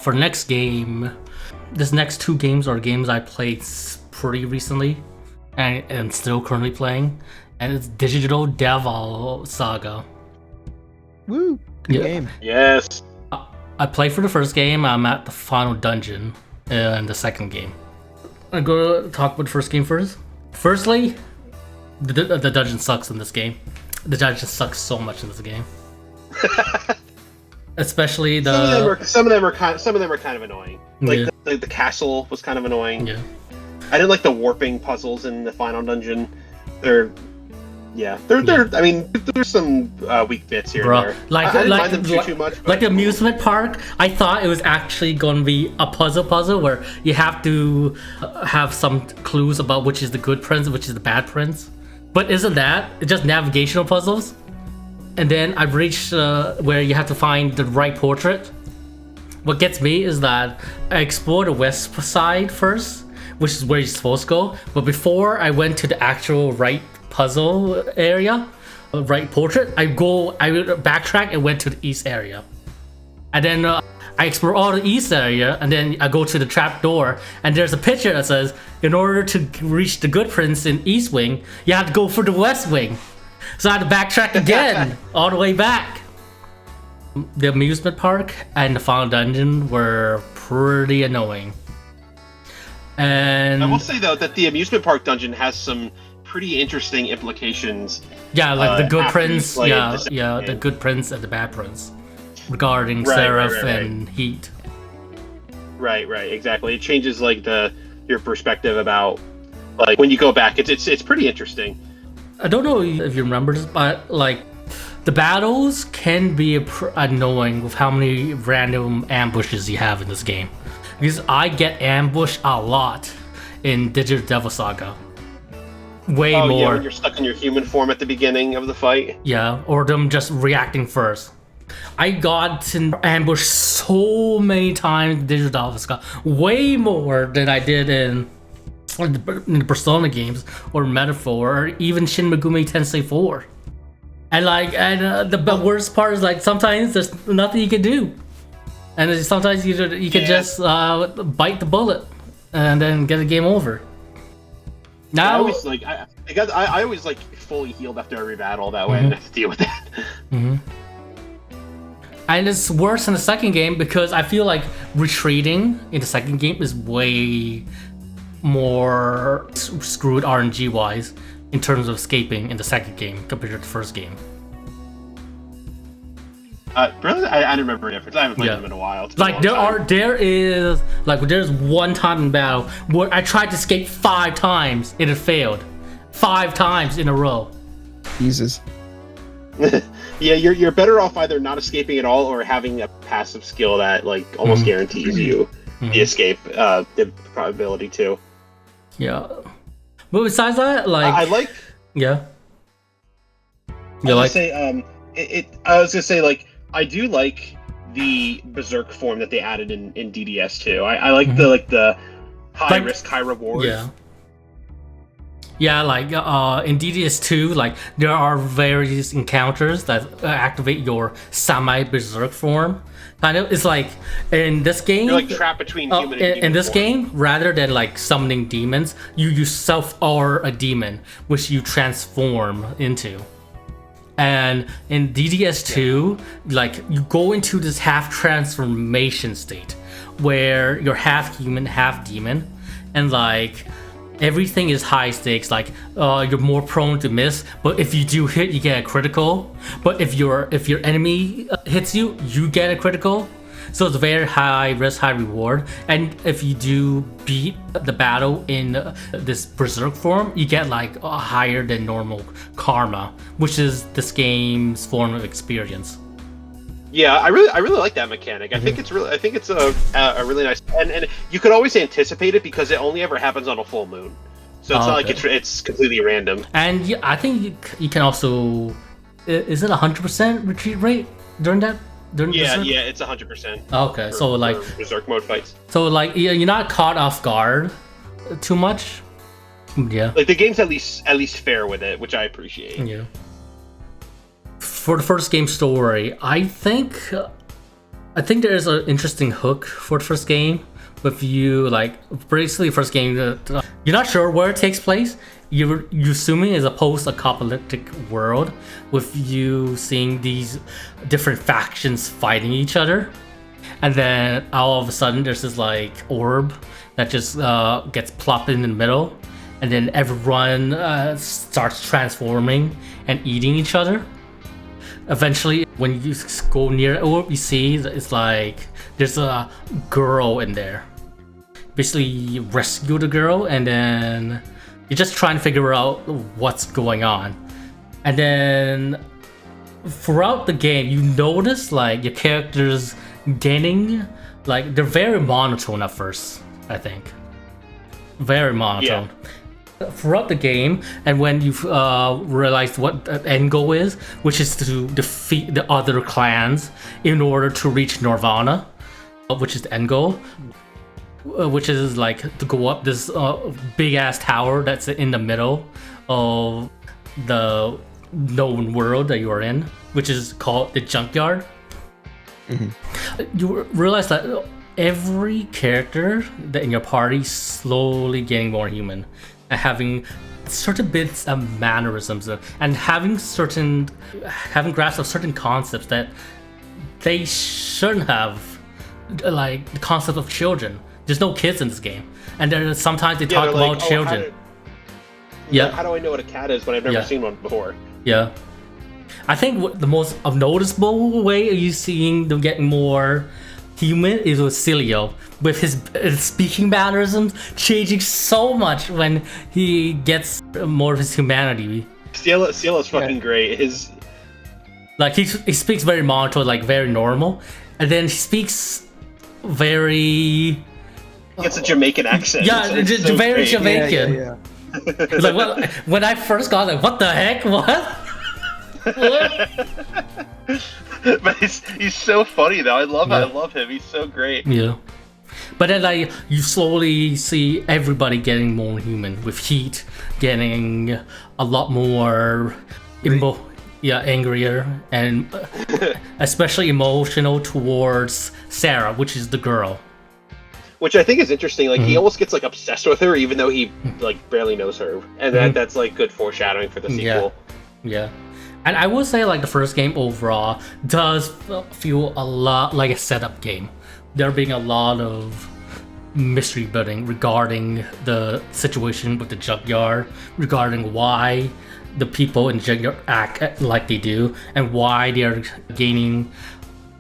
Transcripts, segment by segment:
For next game, this next 2 games are games I played pretty recently and still currently playing, and it's Digital Devil Saga. Woo! Good game. Yes. I played for the first game. I'm at the final dungeon in the second game. I'm going to talk about the first game first. Firstly, the dungeon sucks in this game. The dungeon sucks so much in this game. Especially some of them are kind of annoying. Like the castle was kind of annoying. Yeah. I didn't like the warping puzzles in the final dungeon. They're I mean, there's some weak bits here and there. I didn't mind them too much. Like the amusement park, I thought it was actually going to be a puzzle where you have to have some clues about which is the good prince, which is the bad prince. But isn't that just navigational puzzles? And then I've reached where you have to find the right portrait. What gets me is that I explored the west side first, which is where you're supposed to go. But before I went to the actual right puzzle area, right portrait, I backtrack and went to the east area. And then I explore all the east area, and then I go to the trap door, and there's a picture that says, in order to reach the good prince in East Wing, you have to go for the West Wing. So I had to backtrack again, all the way back. The amusement park and the final dungeon were pretty annoying. And I will say though that the amusement park dungeon has some pretty interesting implications. Yeah, like the good prince, the good prince and the bad prince, regarding Seraph and Heat. Right, exactly. It changes like your perspective about like when you go back. It's pretty interesting. I don't know if you remember this, but like the battles can be annoying with how many random ambushes you have in this game. Because I get ambushed a lot in Digital Devil Saga. Way more. Yeah, when you're stuck in your human form at the beginning of the fight. Yeah, or them just reacting first. I got ambushed so many times in Digital Devil Saga, way more than I did in the Persona games or Metaphor or even Shin Megami Tensei 4. And the worst part is like sometimes there's nothing you can do, and sometimes you can just bite the bullet and then get a game over. Now I always like fully healed after every battle, that way I didn't have to deal with that. Mm-hmm. And it's worse in the second game because I feel like retreating in the second game is way more screwed RNG wise in terms of escaping in the second game compared to the first game. Really, I don't remember a difference. I haven't played them in a while. Like there's one time in battle where I tried to escape 5 times and it failed, 5 times in a row. Jesus. Yeah, you're better off either not escaping at all or having a passive skill that like almost guarantees you the escape, the probability too. Yeah, but besides that, like I like. Yeah. I was gonna say like I do like the berserk form that they added in DDS too. I like the high risk, high reward. Yeah, like in DDS2, like there are various encounters that activate your semi-berserk form. Kind of, it's like in this game, you're like trapped between human and demon in this form. game, rather than like summoning demons, you yourself are a demon, which you transform into. And in DDS2, like you go into this half transformation state where you're half human, half demon, and like everything is high stakes. Like you're more prone to miss, but if you do hit, you get a critical. But if your enemy hits you, you get a critical. So it's very high risk, high reward. And if you do beat the battle in this berserk form, you get like a higher than normal karma, which is this game's form of experience. Yeah, I really like that mechanic. I think it's a really nice, and you could always anticipate it because it only ever happens on a full moon, so it's not like it's completely random. And yeah, I think you can also, is it 100% retreat rate during that? Yeah, it's 100%. Okay, so like berserk mode fights. So like you're not caught off guard too much. Yeah. Like the game's at least fair with it, which I appreciate. Yeah. For the first game story, I think I think there is an interesting hook for the first game with you, like, basically the first game, you're not sure where it takes place. You're assuming it's a post-apocalyptic world with you seeing these different factions fighting each other. And then all of a sudden there's this like orb that just gets plopped in the middle. And then everyone starts transforming and eating each other. Eventually, when you go near the orb, you see it's like there's a girl in there. Basically, you rescue the girl, and then you're just trying to figure out what's going on. And then throughout the game, you notice like your characters getting like they're very monotone at first. I think very monotone. Yeah. Throughout the game, and when you've realized what the end goal is, which is to defeat the other clans in order to reach Nirvana, which is the end goal, which is like to go up this big ass tower that's in the middle of the known world that you are in, which is called the Junkyard. Mm-hmm. You realize that every character that in your party is slowly getting more human. Having certain bits of mannerisms and having grasp of certain concepts that they shouldn't have, like the concept of children. There's no kids in this game, and then sometimes they talk about children. How do I know what a cat is when I've never seen one before? Yeah, I think the most noticeable way of you seeing them getting more human is with Cilio, with his speaking mannerisms changing so much when he gets more of his humanity. Cilio's fucking great. His like he speaks very monotone, like very normal, and then he speaks very. He gets a Jamaican accent. Yeah, so very great. Jamaican. Yeah. It's like, well, when I first got it, like, what the heck? What? But he's so funny though. I love him. He's so great. Yeah. But then like you slowly see everybody getting more human, with Heat getting a lot more angrier, and especially emotional towards Sarah, which is the girl. Which I think is interesting. Like he almost gets like obsessed with her, even though he like barely knows her, and that's like good foreshadowing for the sequel. Yeah. And I will say, like, the first game overall does feel a lot like a setup game. There being a lot of mystery building regarding the situation with the Junkyard, regarding why the people in the Junkyard act like they do, and why they're gaining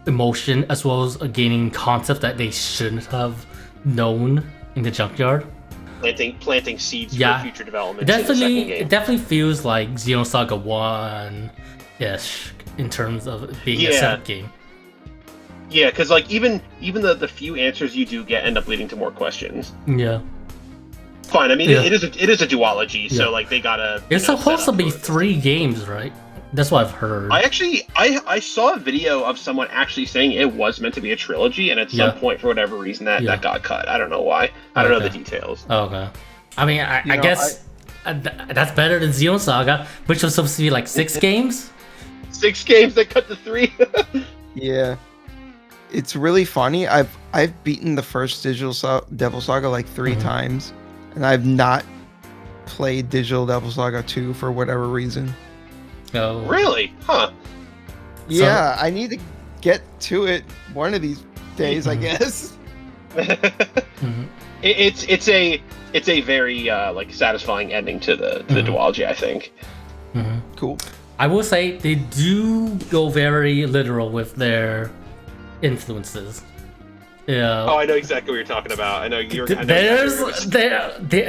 emotion as well as gaining concepts that they shouldn't have known in the Junkyard. Planting seeds for future development. It definitely feels like Xenosaga 1-ish in terms of being a setup game. Yeah, because like even the few answers you do get end up leading to more questions. Yeah. Fine. I mean, it is a duology, so like they gotta. It's supposed to be 3 games, right? That's what I've heard. I saw a video of someone actually saying it was meant to be a trilogy, and at some point, for whatever reason, that got cut. I don't know why. I don't know the details. Okay. I mean, I guess that's better than Xenosaga, which was supposed to be like 6 games. 6 games that cut to 3. Yeah. It's really funny. I've beaten the first Digital Devil Saga like 3 times, and I've not played Digital Devil Saga 2 for whatever reason. Oh. Really? Huh. Yeah, I need to get to it one of these days, I guess. It's a very like satisfying ending to the duology, I think. Cool. I will say they do go very literal with their influences. Yeah. Oh, I know exactly what you're talking about. I know you're. There.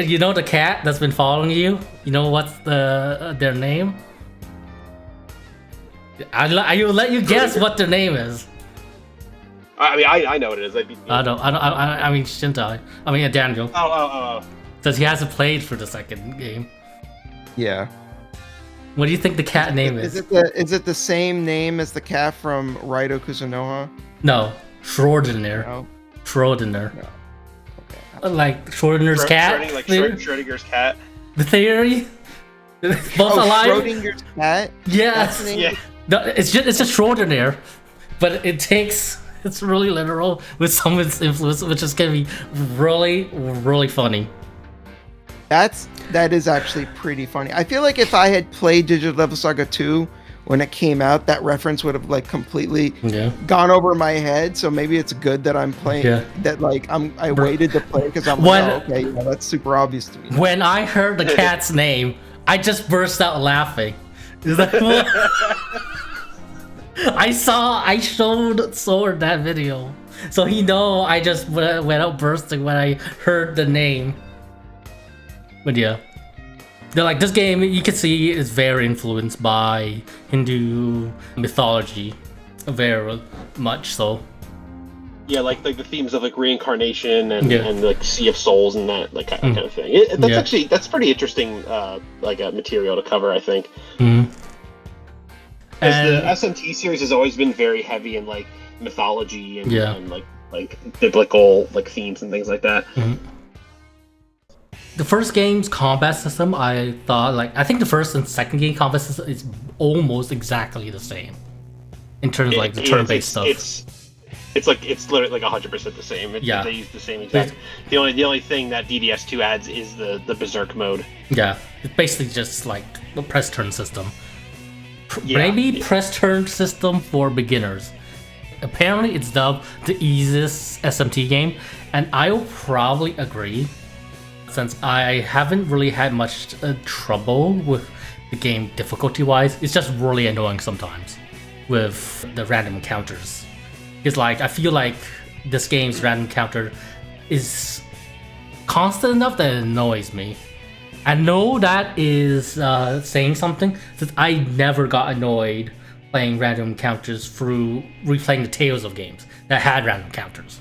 You know the cat that's been following you. You know what's their name? I will let you guess what their name is. I mean, I know what it is. I mean, Shintai. I mean, Daniel. Oh. Because he hasn't played for the second game. Yeah. What do you think the cat name is? Is it the same name as the cat from Raido Kusunoha? No. Schrodiner. No. Schrodiner. No. Okay. Like Schrodinger's cat? Like Schrodinger's cat. The theory? Both alive? Schrodinger's cat? Yeah. That's the name? Yeah. No, it's just Schrodiner, but it takes It's really literal with some of its influence, which is gonna be really, really funny. That is actually pretty funny. I feel like if I had played Digital Devil Saga 2 when it came out, that reference would have like completely gone over my head. So maybe it's good that I'm playing that. Like I waited to play because I'm like, oh, okay, yeah, that's super obvious to me. When I heard the cat's name, I just burst out laughing. I showed Sword that video, so he know I just went out bursting when I heard the name. But yeah, they're like, this game, you can see, is very influenced by Hindu mythology, very much so. Yeah, like the themes of like reincarnation and like Sea of Souls and that like kind of thing. That's pretty interesting, like material to cover, I think. Mm-hmm. Because the SMT series has always been very heavy in like mythology and like biblical like themes and things like that. Mm-hmm. The first game's combat system, I think the first and second game combat system is almost exactly the same in terms of like the turn-based stuff. It's literally like 100% the same. They use the same exact. The only thing that DDS2 adds is the Berserk mode. Yeah, it's basically just like a press turn system. Maybe press turn system for beginners. Apparently, it's dubbed the easiest SMT game, and I will probably agree. Since I haven't really had much trouble with the game difficulty-wise, it's just really annoying sometimes with the random encounters. It's like, I feel like this game's random encounter is constant enough that it annoys me. I know that is saying something, since I never got annoyed playing random encounters through replaying the Tales of games that had random encounters.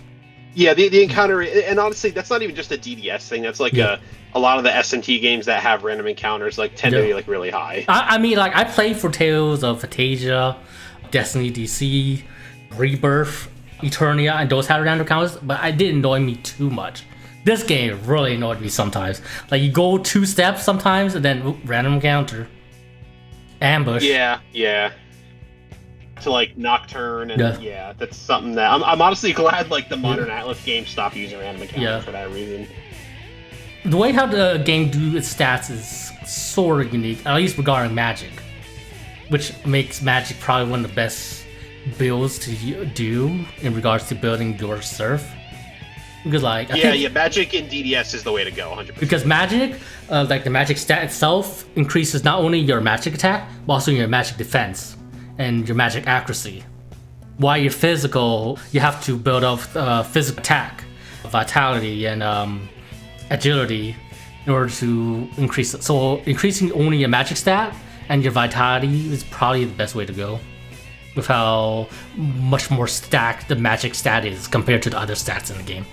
Yeah, the encounter, and honestly, that's not even just a DDS thing. That's like a lot of the SMT games that have random encounters like tend to be like really high. I mean, like I played for Tales of Phantasia, Destiny DC, Rebirth, Eternia, and those had random encounters, but it didn't annoy me too much. This game really annoyed me sometimes. Like you go 2 steps sometimes, and then random encounter, ambush. Yeah. To like Nocturne and that's something that I'm honestly glad like the modern Atlas games stopped using random encounters for that reason. The way how the game do its stats is sort of unique, at least regarding magic, which makes magic probably one of the best builds to do in regards to building your surf. Because like magic in DDS is the way to go, 100%. Because magic, like the magic stat itself, increases not only your magic attack, but also your magic defense and your magic accuracy. While you're physical, you have to build up physical attack, vitality, and agility in order to increase it. So increasing only your magic stat and your vitality is probably the best way to go, with how much more stacked the magic stat is compared to the other stats in the game.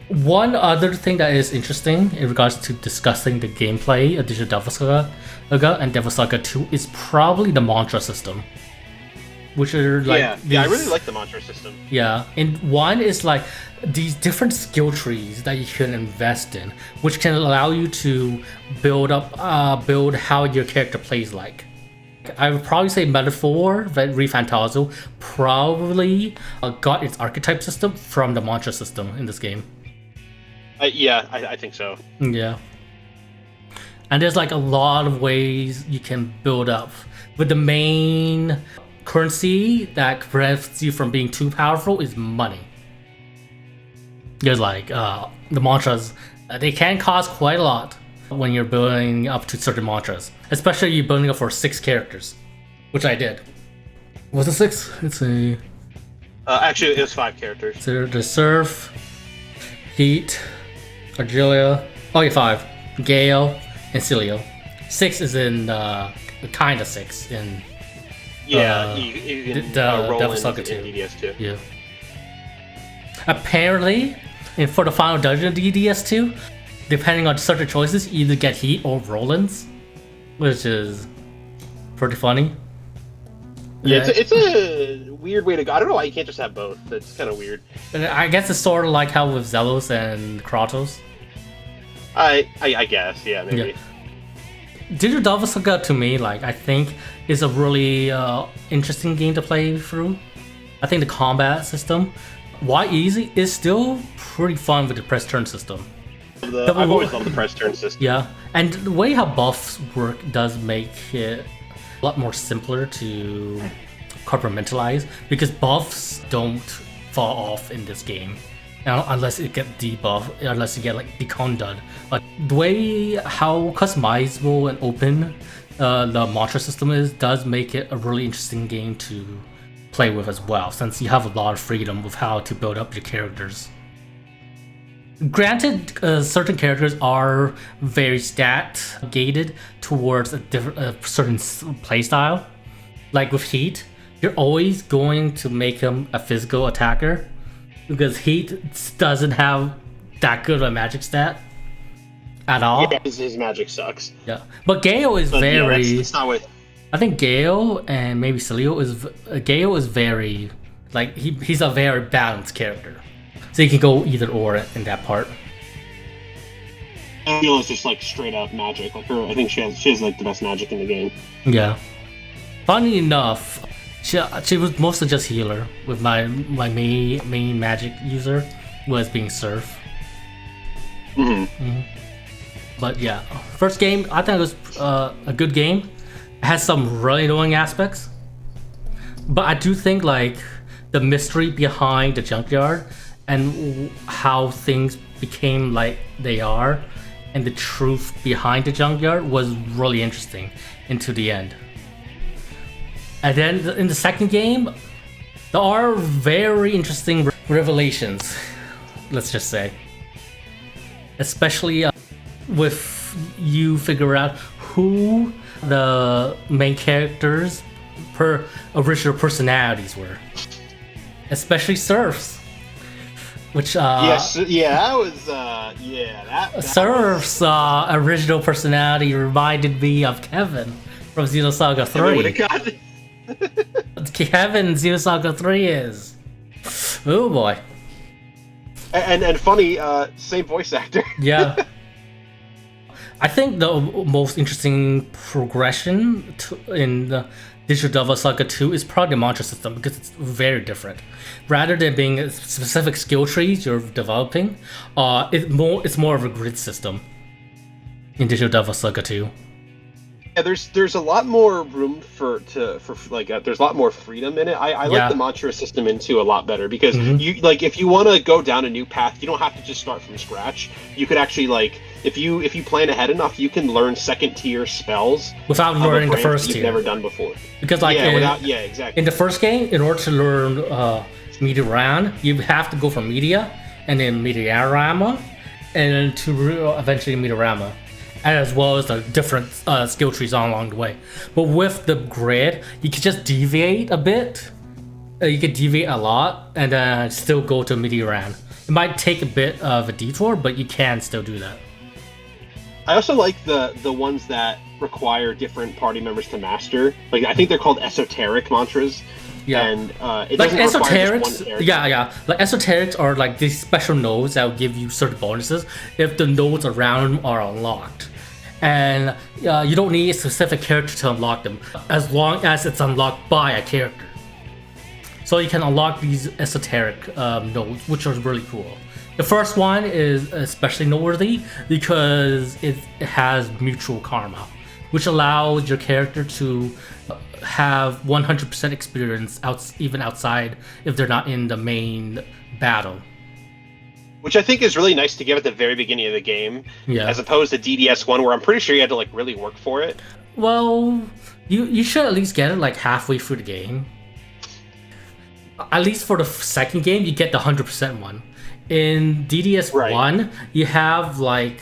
One other thing that is interesting in regards to discussing the gameplay of Digital Devil Saga and Devil Saga 2 is probably the mantra system. Which are like I really like the mantra system. Yeah, and one is like these different skill trees that you can invest in, which can allow you to build how your character plays like. I would probably say Metaphor, Refantazo, probably got its archetype system from the mantra system in this game. I think so. Yeah. And there's like a lot of ways you can build up. But the main currency that prevents you from being too powerful is money. There's like the mantras, they can cost quite a lot when you're building up to certain mantras. Especially you're building up for 6 characters, which I did. Was it 6? It's a... actually, it was 5 characters. So the Surf, Heat, Argelia, 5, Gale, and Celio. 6 is in kind of 6 in you can roll Devil Saga in 2. DDS 2. Yeah. Apparently, for the final dungeon of DDS 2, depending on certain choices, you either get Heat or Rollins, which is pretty funny. Yeah, it's a weird way to go. I don't know why you can't just have both. It's kind of weird. And I guess it's sort of like how with Zelos and Kratos. I guess, yeah, maybe. Yeah. Digital Devil Saga to me, like I think, is a really interesting game to play through. I think the combat system, while easy, is still pretty fun with the press turn system. I've always loved the press turn system. Yeah, and the way how buffs work does make it a lot more simpler to compartmentalize, because buffs don't fall off in this game unless it get debuff, unless you get like deconduct. But the way how customizable and open the mantra system is does make it a really interesting game to play with as well, since you have a lot of freedom with how to build up your characters. Granted, certain characters are very stat gated towards a certain playstyle. Like with Heat, you're always going to make him a physical attacker, because Heat doesn't have that good of a magic stat at all. Yeah, his magic sucks. Yeah, but Gale is very. Yeah, that's not what. I think Gale and maybe Celio is very, like, he's a very balanced character, so you can go either or in that part. Celio is just like straight up magic. Like I think she has like the best magic in the game. Yeah. Funny enough, she was mostly just healer. With my main magic user was being Surf. But yeah, first game I think it was a good game. It has some really annoying aspects, but I do think like the mystery behind the junkyard and how things became like they are, and the truth behind the junkyard was really interesting into the end. And then in the second game, there are very interesting revelations, let's just say. Especially with you figure out who the main characters' original personalities were. Especially Surf's. Which yes, yeah, that was that Surf's original personality reminded me of Kevin from Xenosaga 3. Kevin Xenosaga 3 is. Oh boy. And funny, same voice actor. Yeah. I think the most interesting progression in the Digital Devil Saga 2 is probably the mantra system, because it's very different. Rather than being specific skill trees you're developing, it's more of a grid system in Digital Devil Saga 2. Yeah, there's a lot more room for like there's a lot more freedom in it. I like the mantra system in 2 a lot better, because you like if you want to go down a new path, you don't have to just start from scratch. You could actually like if you plan ahead enough, you can learn second tier spells without learning the first tier. You've never done before. Because like exactly. In the first game, in order to learn Mediaran, you have to go from Media and then Mediarama, and then to eventually Mediarama. As well as the different skill trees along the way. But with the grid, you can just deviate a bit. You can deviate a lot and still go to Mediaran. It might take a bit of a detour, but you can still do that. I also like the ones that require different party members to master. Like I think they're called esoteric mantras. Yeah, and it like doesn't require esoterics. just one Yeah. Like esoterics are like these special nodes that will give you certain bonuses if the nodes around them are unlocked. And you don't need a specific character to unlock them, as long as it's unlocked by a character. So you can unlock these esoteric nodes, which are really cool. The first one is especially noteworthy because it has mutual karma, which allows your character to have 100% experience even outside if they're not in the main battle. Which I think is really nice to give at the very beginning of the game, as opposed to DDS1, where I'm pretty sure you had to like really work for it. Well, you should at least get it like halfway through the game. At least for the second game, you get the 100% one. In DDS1, you have like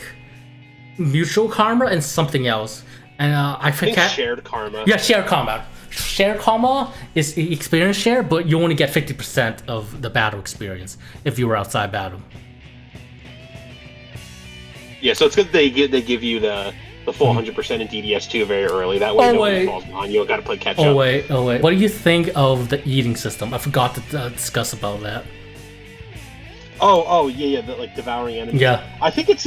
mutual karma and something else, and I forget. Shared karma. Yeah, shared karma. Shared karma is experience share, but you only get 50% of the battle experience if you were outside battle. Yeah, so it's good they give you the full 100% in DDS2 very early. That way nobody falls behind you. You got to play catch up. Oh wait. What do you think of the eating system? I forgot to discuss about that. Oh yeah, like devouring enemies. Yeah. I think it's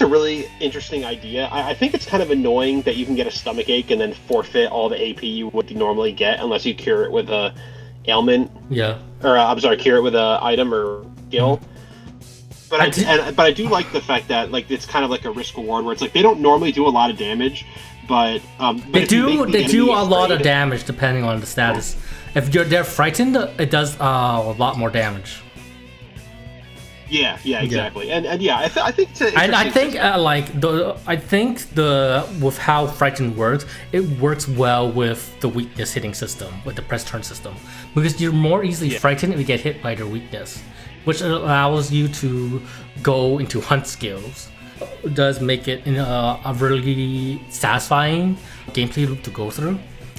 a really interesting idea. I think it's kind of annoying that you can get a stomach ache and then forfeit all the AP you would normally get unless you cure it with a ailment. Yeah. or I'm sorry, cure it with a item or skill. But I do like the fact that like it's kind of like a risk reward where it's like they don't normally do a lot of damage, but they do a lot of damage depending on the status. If they're frightened, it does a lot more damage. Yeah, exactly, and yeah, I think it's with how frightened works, it works well with the weakness hitting system, with the press turn system, because you're more easily frightened if you get hit by their weakness, which allows you to go into hunt skills. It does make it a really satisfying gameplay loop to go through,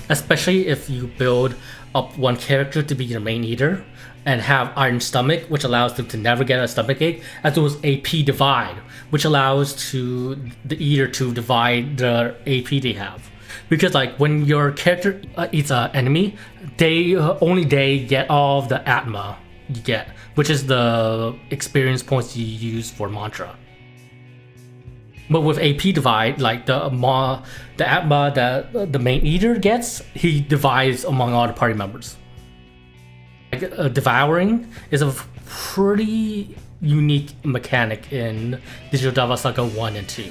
especially if you build up one character to be your main eater and have Iron Stomach, which allows them to never get a stomachache, as well as AP Divide, which allows the eater to divide the AP they have. Because like when your character eats an enemy, they get all of the Atma you get, which is the experience points you use for mantra. But with AP Divide, like the Atma that the main eater gets, he divides among all the party members. Devouring is a pretty unique mechanic in Digital Devil Saga 1 and 2.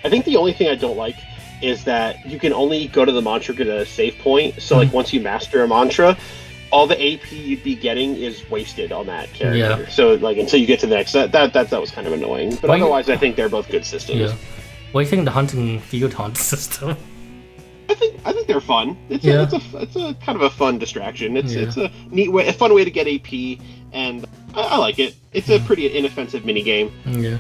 I think the only thing I don't like is that you can only go to the mantra at a save point. So like once you master a mantra, all the AP you'd be getting is wasted on that character. Yeah. So like until you get to the next, that was kind of annoying. But otherwise, I think they're both good systems. Yeah. What do you think of the hunting field hunt system? I think they're fun. It's a kind of a fun distraction. It's a neat way, a fun way to get AP, and I like it. It's a pretty inoffensive mini game. Yeah.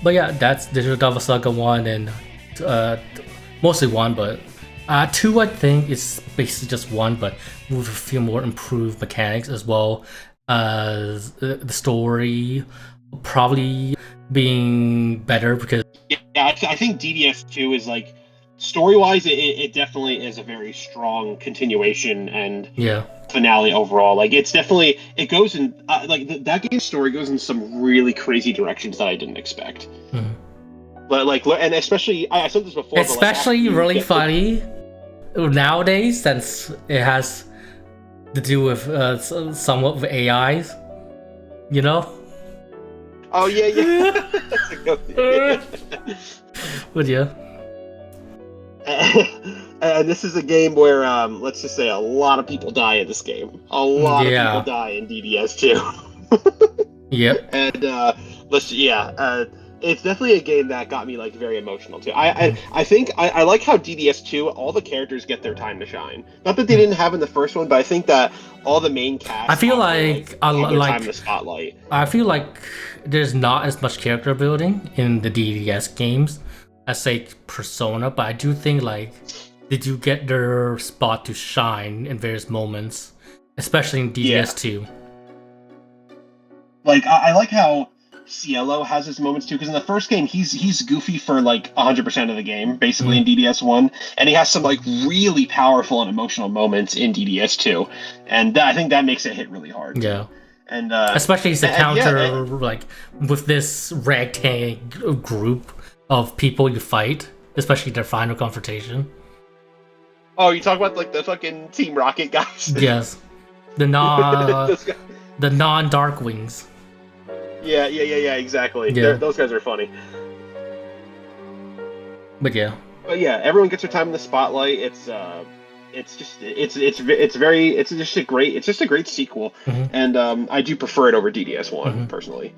But yeah, that's Digital Devil Saga 1 and mostly 1, but 2 I think is basically just 1, but with a few more improved mechanics as well as the story probably being better because I think DDS2 is like story-wise it definitely is a very strong continuation and finale overall. Like it's definitely it goes in that game's story goes in some really crazy directions that I didn't expect. But like, and especially I said this before, especially but, really funny nowadays since it has to do with somewhat with AIs, you know. Oh yeah. But yeah. And this is a game where, let's just say, a lot of people die in this game. A lot of people die in DDS too. Yep. And it's definitely a game that got me like very emotional too. I think I like how DDS2 all the characters get their time to shine. Not that they didn't have in the first one, but I think that all the main cast. I feel like time in the spotlight. I feel like there's not as much character building in the DDS games as say Persona, but I do think like they do get their spot to shine in various moments, especially in DDS2. Like I like how Cielo has his moments too, because in the first game he's goofy for like 100% of the game, basically in DDS1, and he has some like really powerful and emotional moments in DDS2, and I think that makes it hit really hard. Yeah, and especially as a counter, like with this ragtag group of people you fight, especially their final confrontation. Oh, you talk about like the fucking Team Rocket guys? Yes, the non-Dark Wings. Yeah, exactly. Yeah. Those guys are funny. But yeah, everyone gets their time in the spotlight. It's just a great sequel, and I do prefer it over DDS1 personally.